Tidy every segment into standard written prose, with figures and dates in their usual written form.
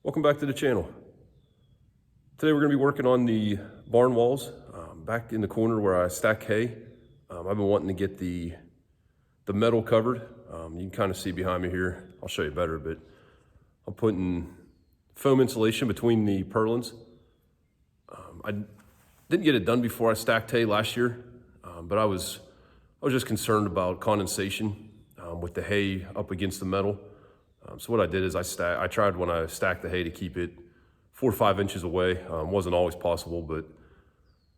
Welcome back to the channel. Today we're going to be working on the barn walls back in the corner where I stack hay. I've been wanting to get the metal covered. You can kind of see behind me here. I'll show you better, but I'm putting foam insulation between the purlins. I didn't get it done before I stacked hay last year, but I was just concerned about condensation with the hay up against the metal. So what I did is I tried when I stacked the hay to keep it 4 or 5 inches away. Wasn't always possible, but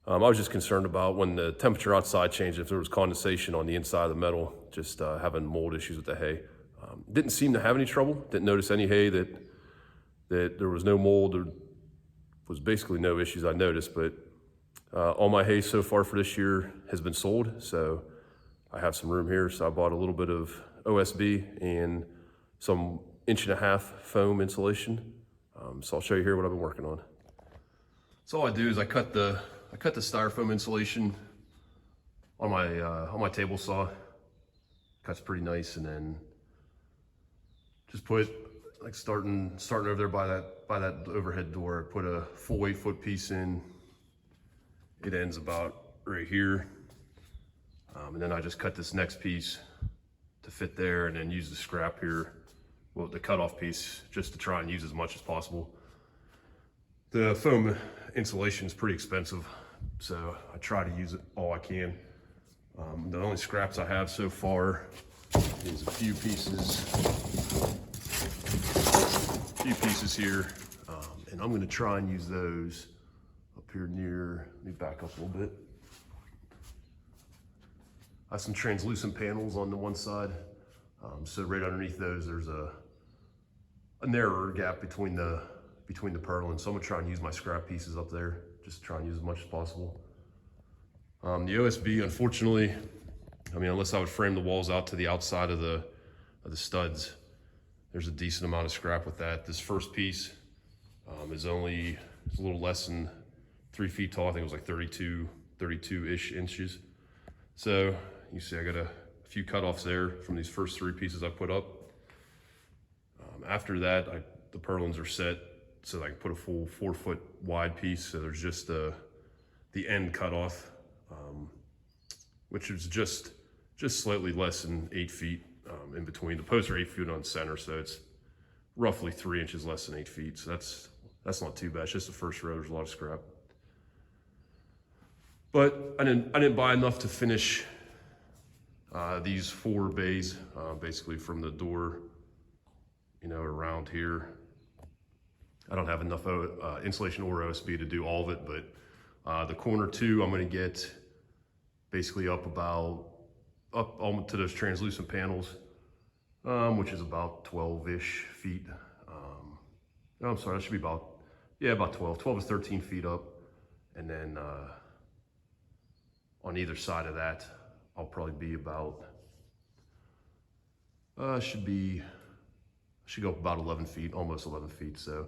I was just concerned about when the temperature outside changed, if there was condensation on the inside of the metal, just having mold issues with the hay. Didn't seem to have any trouble. Didn't notice any hay that there was no mold. There was basically no issues I noticed, but all my hay so far for this year has been sold. So I have some room here. So I bought a little bit of OSB and some 1.5 inch foam insulation. So I'll show you here what I've been working on. So all I do is I cut the styrofoam insulation on my table saw. Cuts pretty nice, and then just put, like, starting over there by that overhead door, I put a full 8-foot piece in. It ends about right here, and then I just cut this next piece to fit there, and then use the scrap here, well, the cutoff piece, just to try and use as much as possible. The foam insulation is pretty expensive, so I try to use it all I can. The only scraps I have so far is a few pieces here, and I'm going to try and use those up here near. Let me back up a little bit. I have some translucent panels on the one side, so right underneath those there's a narrower gap between the purlins. So I'm gonna try and use my scrap pieces up there, just try and use as much as possible. The OSB, unfortunately, I mean, unless I would frame the walls out to the outside of the studs, there's a decent amount of scrap with that. This first piece is a little less than 3 feet tall. I think it was like 32-ish inches. So you see I got a few cutoffs there from these first 3 pieces I put up. After that, the purlins are set so I can put a full 4-foot wide piece. So there's just the end cutoff, which is just slightly less than 8 feet in between. The posts are 8 feet on center, so it's roughly 3 inches less than 8 feet. So that's not too bad. It's just the first row. There's a lot of scrap, but I didn't buy enough to finish these 4 bays, basically from the door, around here. I don't have enough insulation or OSB to do all of it, but the corner 2, I'm going to get basically up to those translucent panels, which is about 12-ish feet. No, I'm sorry, that should be about 12 to 13 feet up. And then on either side of that, I'll probably be about, should go up about 11 feet, almost 11 feet. So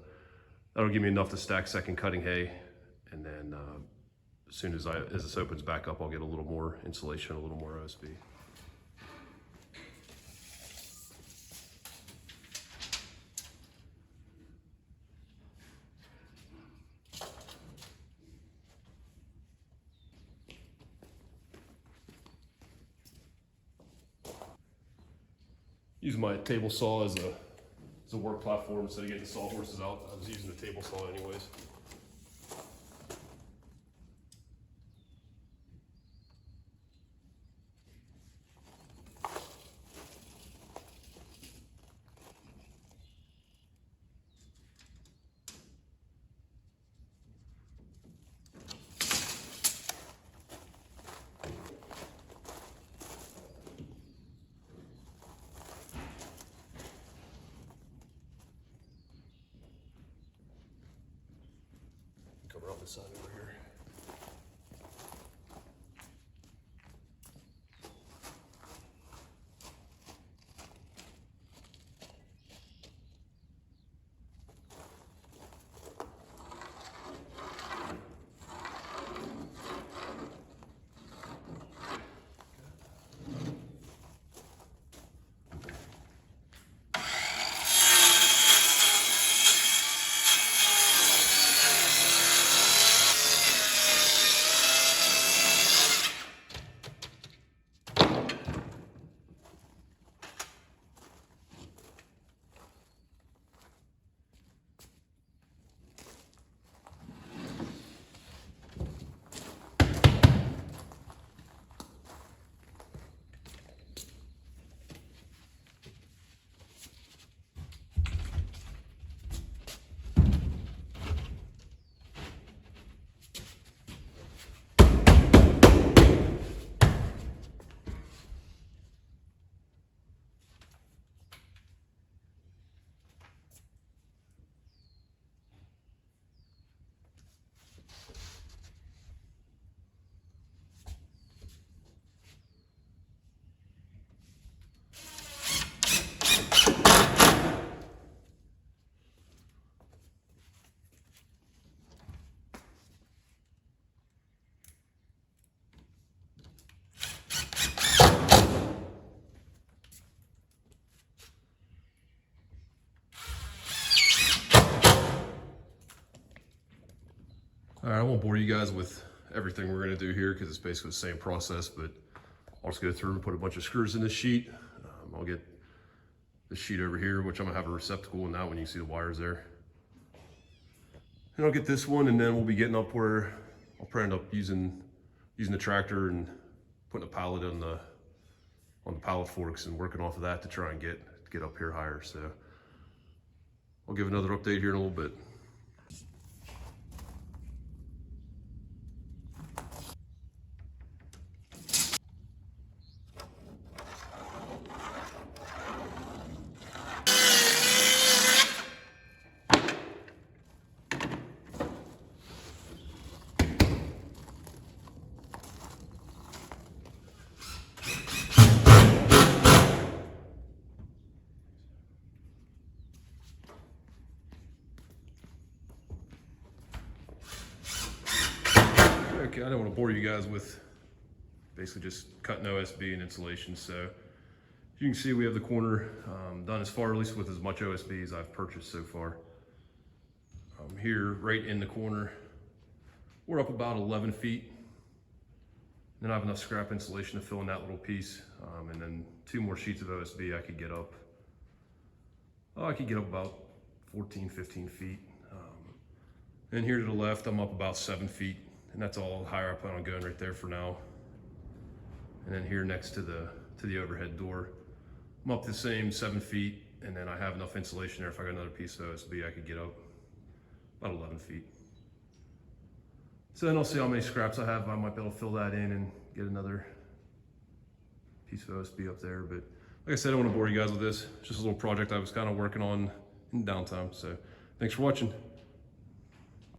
that'll give me enough to stack second cutting hay. And then as soon as this opens back up, I'll get a little more insulation, a little more OSB. Using my table saw as a work platform instead of getting the sawhorses out. I was using the table saw anyways. Cover up the side over here. All right, I won't bore you guys with everything we're gonna do here because it's basically the same process, but I'll just go through and put a bunch of screws in this sheet. I'll get the sheet over here, which I'm gonna have a receptacle in that one. You can see the wires there. And I'll get this one, and then we'll be getting up where I'll probably end up using the tractor and putting a pallet on the pallet forks and working off of that to try and get up here higher. So I'll give another update here in a little bit. Okay, I don't want to bore you guys with basically just cutting OSB and insulation. So as you can see, we have the corner done as far, at least with as much OSB as I've purchased so far. Here, right in the corner, we're up about 11 feet. Then I have enough scrap insulation to fill in that little piece. And then 2 more sheets of OSB I could get up. I could get up about 14, 15 feet. And here to the left, I'm up about 7 feet. And that's all higher I plan on going right there for now. And then here next to the overhead door, I'm up the same 7 feet, and then I have enough insulation there. If I got another piece of OSB, I could get up about 11 feet. So then I'll see how many scraps I have. I might be able to fill that in and get another piece of OSB up there. But like I said, I don't want to bore you guys with this. It's just a little project I was kind of working on in downtime. So thanks for watching.